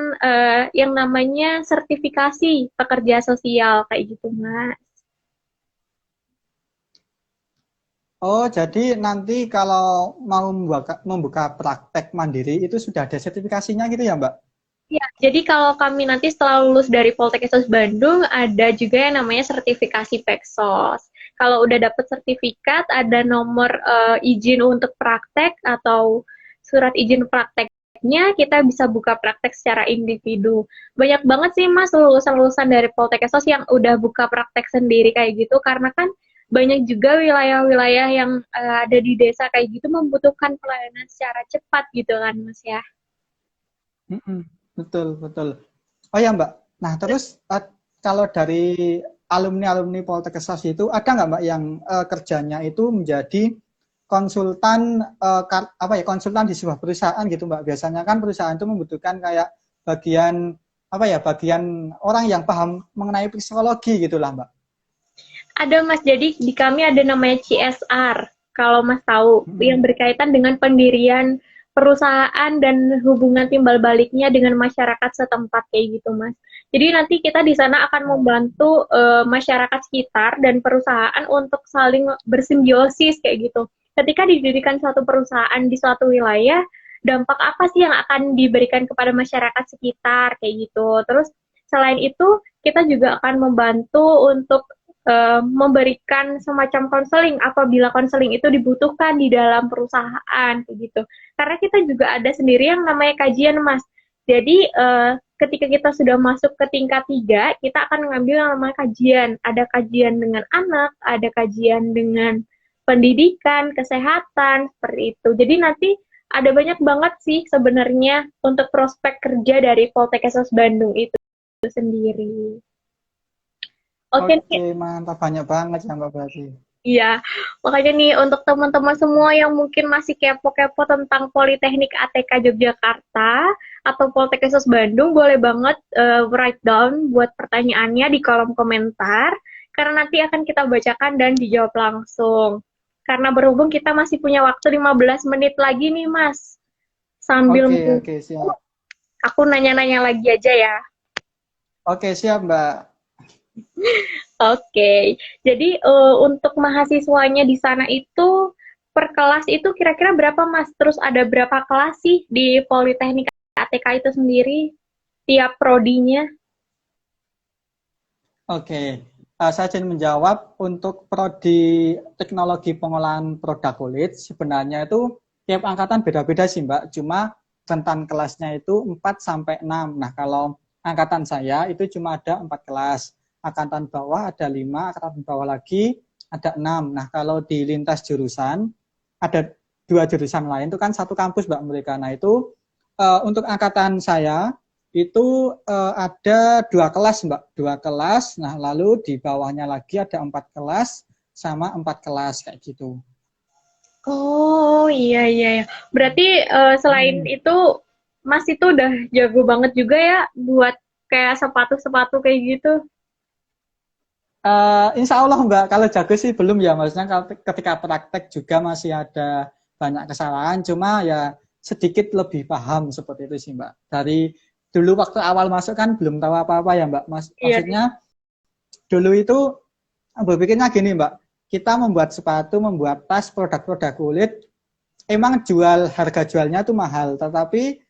yang namanya sertifikasi pekerja sosial kayak gitu, Mas. Oh, jadi nanti kalau mau membuka praktek mandiri itu sudah ada sertifikasinya gitu ya, Mbak? Ya, jadi kalau kami nanti setelah lulus dari Poltekkes Bandung, ada juga yang namanya sertifikasi Peksos. Kalau udah dapet sertifikat, ada nomor izin untuk praktek atau surat izin prakteknya, kita bisa buka praktek secara individu. Banyak banget sih Mas lulusan-lulusan dari Poltekkes yang udah buka praktek sendiri kayak gitu, karena kan banyak juga wilayah-wilayah yang ada di desa kayak gitu membutuhkan pelayanan secara cepat gitu kan Mas ya. Mm-mm. Betul, betul. Oh ya, Mbak. Nah, terus kalau dari alumni-alumni Poltekkes itu ada nggak, Mbak, yang kerjanya itu menjadi konsultan apa ya, konsultan di sebuah perusahaan gitu, Mbak. Biasanya kan perusahaan itu membutuhkan kayak bagian apa ya, bagian orang yang paham mengenai psikologi gitulah, Mbak. Ada Mas, jadi di kami ada namanya CSR, kalau Mas tahu, yang Mm-mm. berkaitan dengan pendirian perusahaan dan hubungan timbal baliknya dengan masyarakat setempat kayak gitu Mas. Jadi nanti kita di sana akan membantu masyarakat sekitar dan perusahaan untuk saling bersimbiosis kayak gitu. Ketika didirikan suatu perusahaan di suatu wilayah, dampak apa sih yang akan diberikan kepada masyarakat sekitar kayak gitu. Terus selain itu, kita juga akan membantu untuk memberikan semacam konseling apabila konseling itu dibutuhkan di dalam perusahaan gitu. Karena kita juga ada sendiri yang namanya kajian, Mas. Jadi ketika kita sudah masuk ke tingkat 3, kita akan mengambil yang namanya kajian. Ada kajian dengan anak, ada kajian dengan pendidikan, kesehatan, seperti itu. Jadi nanti ada banyak banget sih sebenarnya untuk prospek kerja dari Poltekkes Bandung itu sendiri. Oke Oke, nih, mantap, banyak banget ya, Mbak, berarti. iya, makanya nih untuk teman-teman semua yang mungkin masih kepo-kepo tentang Politeknik ATK Yogyakarta atau Poltekkes Bandung, boleh banget write down buat pertanyaannya di kolom komentar, karena nanti akan kita bacakan dan dijawab langsung. Karena berhubung kita masih punya waktu 15 menit lagi nih, Mas. Sambil Oke, menunggu, oke, siap. aku nanya-nanya lagi aja ya. Oke, siap, Mbak. Oke, jadi untuk mahasiswanya di sana itu per kelas itu kira-kira berapa Mas? Terus ada berapa kelas sih di Politeknik ATK itu sendiri tiap prodinya? Oke, saya ingin menjawab untuk prodi teknologi pengolahan produk kulit. Sebenarnya itu tiap angkatan beda-beda sih, Mbak. Cuma rentan kelasnya itu 4 sampai 6. Nah, kalau angkatan saya itu cuma ada 4 kelas. Angkatan bawah ada 5, angkatan bawah lagi ada 6. Nah, kalau di lintas jurusan ada 2 jurusan lain itu kan satu kampus, Mbak, mereka. Nah, itu untuk angkatan saya itu ada 2 kelas, Mbak, 2 kelas. Nah, lalu di bawahnya lagi ada 4 kelas sama 4 kelas kayak gitu. Oh iya iya ya. Berarti selain Hmm. itu Mas itu udah jago banget juga ya buat kayak sepatu-sepatu kayak gitu. Insya Allah, Mbak, kalau jago sih belum ya, maksudnya ketika praktek juga masih ada banyak kesalahan, cuma ya sedikit lebih paham seperti itu sih, Mbak. Dari dulu waktu awal masuk kan belum tahu apa-apa ya, Mbak. Iya. Maksudnya dulu itu berpikirnya gini, Mbak, kita membuat sepatu, membuat tas, produk-produk kulit, emang harga jualnya tuh mahal, tetapi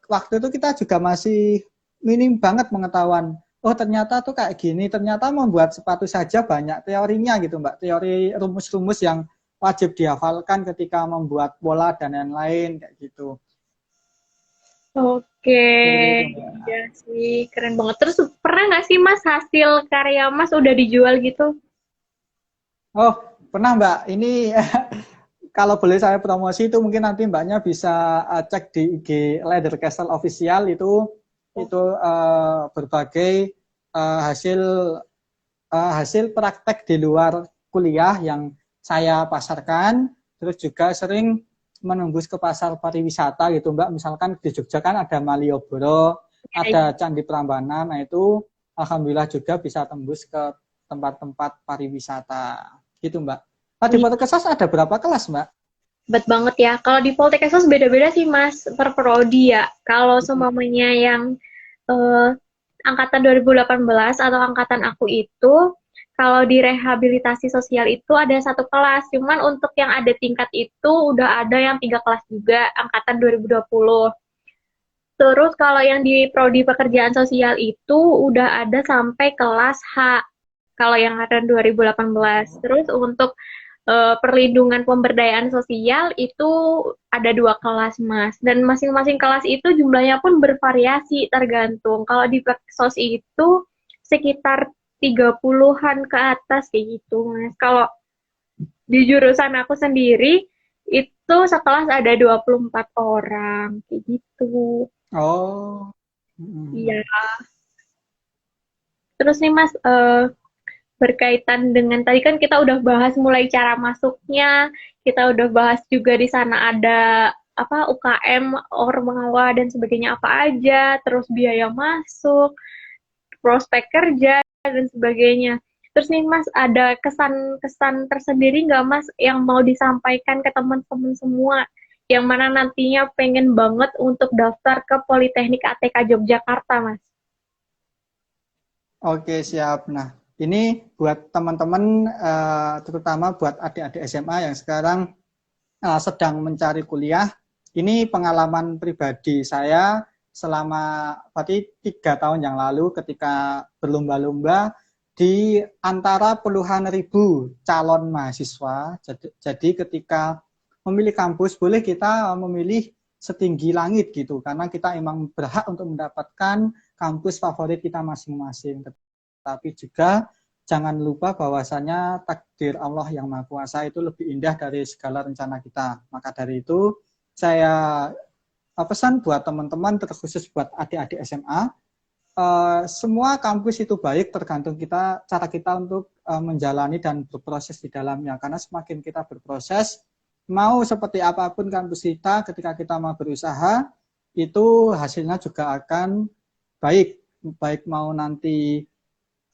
waktu itu kita juga masih minim banget pengetahuan. Oh, ternyata tuh kayak gini, ternyata membuat sepatu saja banyak teorinya gitu, Mbak. Teori rumus-rumus yang wajib dihafalkan ketika membuat pola dan lain-lain kayak gitu. Oke, Seperti itu, Mbak. iya sih, keren banget. Terus pernah nggak sih Mas hasil karya Mas udah dijual gitu? Oh, pernah, Mbak. Ini kalau boleh saya promosi itu mungkin nanti Mbaknya bisa cek di IG Leather Castle Official itu berbagai hasil hasil praktek di luar kuliah yang saya pasarkan, terus juga sering menembus ke pasar pariwisata gitu Mbak. Misalkan di Jogja kan ada Malioboro, ada Candi Prambanan, nah itu alhamdulillah juga bisa tembus ke tempat-tempat pariwisata gitu Mbak. Nah, di Poltekkes ada berapa kelas Mbak? Bet banget ya. Kalau di Poltekkes beda-beda sih Mas, per prodi ya. Kalau semuanya yang angkatan 2018 atau angkatan aku itu, kalau di rehabilitasi sosial itu ada satu kelas. Cuman untuk yang ada tingkat itu udah ada yang 3 kelas juga, angkatan 2020. Terus kalau yang di prodi pekerjaan sosial itu udah ada sampai kelas H. Kalau yang angkatan 2018. Terus untuk perlindungan pemberdayaan sosial itu ada 2 kelas Mas, dan masing-masing kelas itu jumlahnya pun bervariasi tergantung. Kalau di Peksos itu sekitar 30-an ke atas kayak gitu Mas. Kalau di jurusan aku sendiri itu sekelas ada 24 orang kayak gitu. Oh. Iya. Terus nih Mas, berkaitan dengan tadi kan kita udah bahas mulai cara masuknya, kita udah bahas juga di sana ada apa UKM, Ormawa dan sebagainya apa aja, terus biaya masuk, prospek kerja dan sebagainya. Terus nih Mas, ada kesan-kesan tersendiri nggak Mas yang mau disampaikan ke teman-teman semua yang mana nantinya pengen banget untuk daftar ke Politeknik ATK Yogyakarta Mas? Oke, siap. Nah, ini buat teman-teman, terutama buat adik-adik SMA yang sekarang sedang mencari kuliah. Ini pengalaman pribadi saya selama berarti 3 tahun yang lalu ketika berlomba-lomba di antara puluhan ribu calon mahasiswa. Jadi ketika memilih kampus, boleh kita memilih setinggi langit gitu, karena kita emang berhak untuk mendapatkan kampus favorit kita masing-masing. Tapi juga jangan lupa bahwasanya takdir Allah yang Maha Kuasa itu lebih indah dari segala rencana kita. Maka dari itu saya pesan buat teman-teman, terkhusus buat adik-adik SMA, semua kampus itu baik tergantung cara kita untuk menjalani dan berproses di dalamnya. Karena semakin kita berproses, mau seperti apapun kampus kita, ketika kita mau berusaha, itu hasilnya juga akan baik. Baik mau nanti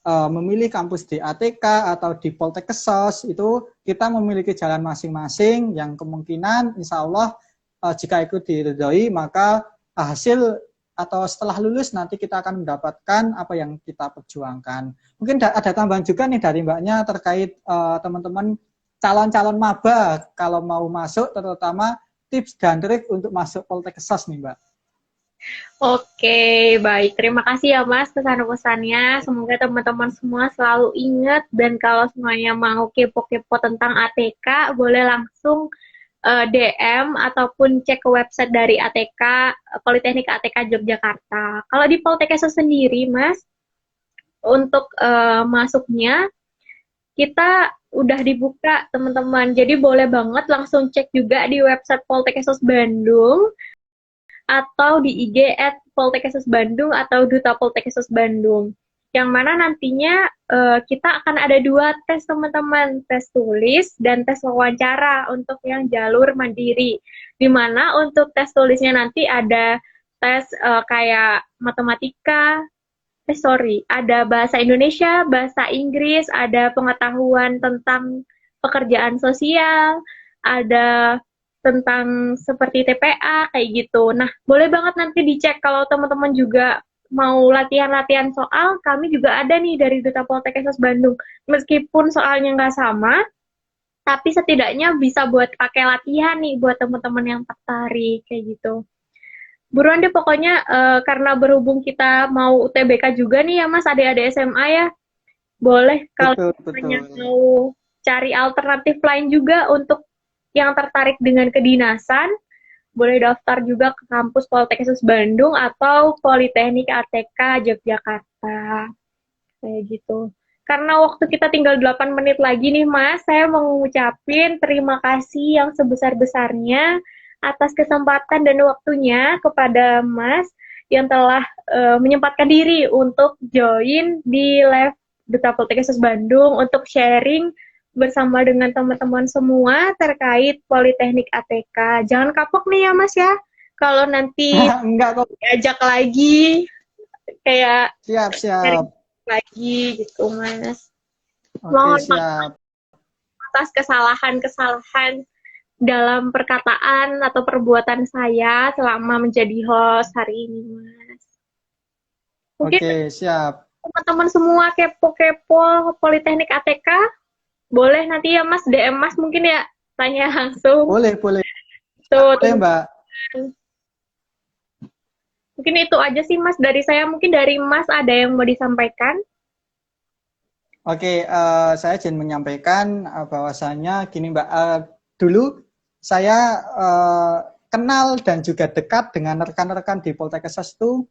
memilih kampus di ATK atau di Poltekkes, itu kita memiliki jalan masing-masing yang kemungkinan insya Allah jika itu diridhoi, maka hasil atau setelah lulus nanti kita akan mendapatkan apa yang kita perjuangkan. Mungkin ada tambahan juga nih dari Mbaknya terkait teman-teman calon-calon maba kalau mau masuk, terutama tips dan trik untuk masuk Poltekkes nih Mbak. Oke, baik. Terima kasih ya Mas pesan-pesannya. Semoga teman-teman semua selalu ingat, dan kalau semuanya mau kepo-kepo tentang ATK, boleh langsung DM ataupun cek ke website dari ATK, Politeknik ATK Yogyakarta. Kalau di Poltekkes sendiri, Mas, untuk masuknya kita udah dibuka, teman-teman. Jadi boleh banget langsung cek juga di website Poltekkes Bandung atau di IG @Poltekkes Bandung atau Duta Poltekkes Bandung. Yang mana nantinya kita akan ada 2 tes teman-teman, tes tulis dan tes wawancara untuk yang jalur mandiri. Dimana untuk tes tulisnya nanti ada tes kayak matematika, ada bahasa Indonesia, bahasa Inggris, ada pengetahuan tentang pekerjaan sosial, ada tentang seperti TPA kayak gitu. Nah, boleh banget nanti dicek kalau teman-teman juga mau latihan-latihan soal, kami juga ada nih dari Duta Poltekkes Bandung. Meskipun soalnya nggak sama, tapi setidaknya bisa buat pakai latihan nih buat teman-teman yang tertarik kayak gitu. Buruan deh pokoknya, karena berhubung kita mau UTBK juga nih ya Mas, adik-adik SMA ya. Boleh kalau misalnya mau cari alternatif lain juga untuk yang tertarik dengan kedinasan, boleh daftar juga ke kampus Poltekkes Bandung atau Politeknik ATK Yogyakarta. Kayak gitu. Karena waktu kita tinggal 8 menit lagi nih Mas, saya mau ngucapin terima kasih yang sebesar-besarnya atas kesempatan dan waktunya kepada Mas yang telah menyempatkan diri untuk join di live Duta Politik Khusus Bandung untuk sharing bersama dengan teman-teman semua terkait Politeknik ATK. Jangan kapok nih ya Mas ya, kalau nanti Enggak kok. diajak lagi kayak Siap, sharing siap. lagi gitu Mas. Oke, Mohon maaf siap. atas kesalahan-kesalahan dalam perkataan atau perbuatan saya selama menjadi host hari ini, Mas. Mungkin Oke, siap. teman-teman semua kepo-kepo Politeknik ATK, boleh nanti ya Mas, DM Mas mungkin ya, tanya langsung. Boleh, boleh. Tuh, Boleh, Mbak. mungkin itu aja sih Mas dari saya. Mungkin dari Mas ada yang mau disampaikan? Oke, saya izin menyampaikan bahwasanya gini Mbak, dulu saya kenal dan juga dekat dengan rekan-rekan di Poltekkes itu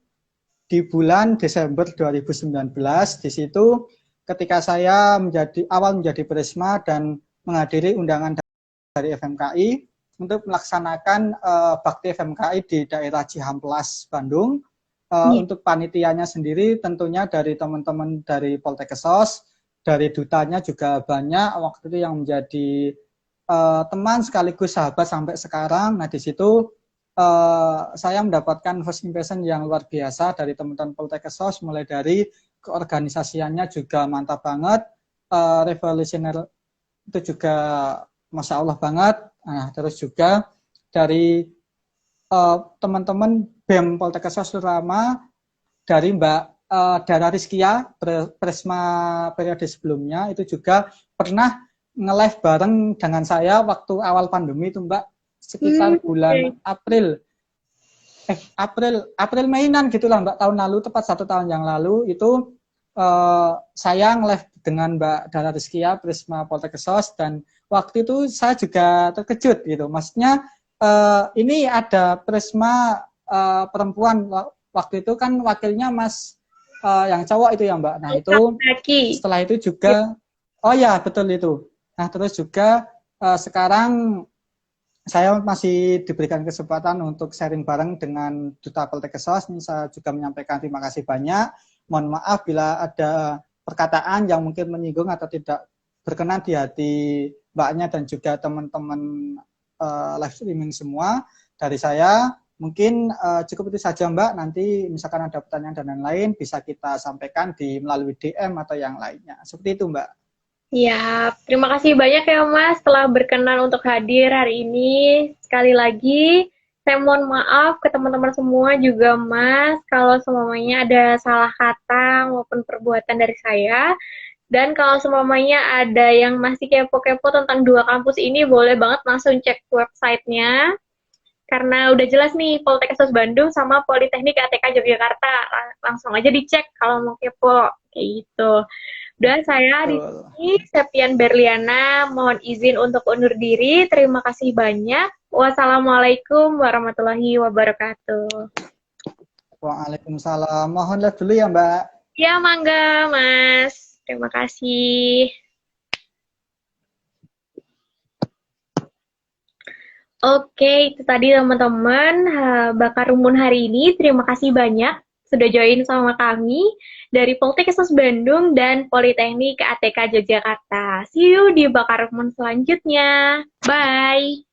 di bulan Desember 2019. Di situ ketika saya awal menjadi Prisma dan menghadiri undangan dari FMKI untuk melaksanakan bakti FMKI di daerah Cihamplas, Bandung. Untuk panitianya sendiri tentunya dari teman-teman dari Poltekkes, dari dutanya juga banyak waktu itu yang menjadi teman sekaligus sahabat sampai sekarang. Nah di situ saya mendapatkan first impression yang luar biasa dari teman-teman Poltekkes, mulai dari keorganisasiannya juga mantap banget, revolusioner itu juga Masya Allah banget. Nah terus juga dari teman-teman BEM Poltekkes terutama dari Mbak Dara Rizkia, Prisma periode sebelumnya, itu juga pernah nge-live bareng dengan saya waktu awal pandemi itu Mbak, sekitar bulan April Meinan gitulah Mbak, tahun lalu, tepat 1 tahun yang lalu itu saya nge-live dengan Mbak Dara Rizkia, Prisma Poltekkes, dan waktu itu saya juga terkejut gitu, maksudnya ini ada Prisma perempuan, waktu itu kan wakilnya Mas yang cowok itu ya Mbak. Nah itu setelah itu juga, oh ya betul itu. Nah terus juga sekarang saya masih diberikan kesempatan untuk sharing bareng dengan Duta Poltekkes. Saya juga menyampaikan terima kasih banyak. Mohon maaf bila ada perkataan yang mungkin menyinggung atau tidak berkenan di hati Mbaknya dan juga teman-teman live streaming semua. Dari saya mungkin cukup itu saja Mbak, nanti misalkan ada pertanyaan dan lain-lain bisa kita sampaikan melalui DM atau yang lainnya. Seperti itu Mbak. Ya, terima kasih banyak ya Mas telah berkenan untuk hadir hari ini. Sekali lagi, saya mohon maaf ke teman-teman semua juga Mas, kalau semuanya ada salah kata maupun perbuatan dari saya. Dan kalau semuanya ada yang masih kepo-kepo tentang 2 kampus ini, boleh banget langsung cek websitenya. Karena udah jelas nih, Poltekkes Bandung sama Politeknik ATK Yogyakarta. Langsung aja dicek kalau mau kepo, kayak gitu. Dan saya di sini, Septian Berliana, mohon izin untuk undur diri. Terima kasih banyak. Wassalamualaikum warahmatullahi wabarakatuh. Waalaikumsalam. Mohon live dulu ya Mbak. Ya, mangga Mas. Terima kasih. Oke, itu tadi teman-teman Bakar Rumun hari ini. Terima kasih banyak sudah join sama kami dari Poltekkes Bandung dan Politeknik ATK Yogyakarta. See you di Bakar Rumun selanjutnya. Bye!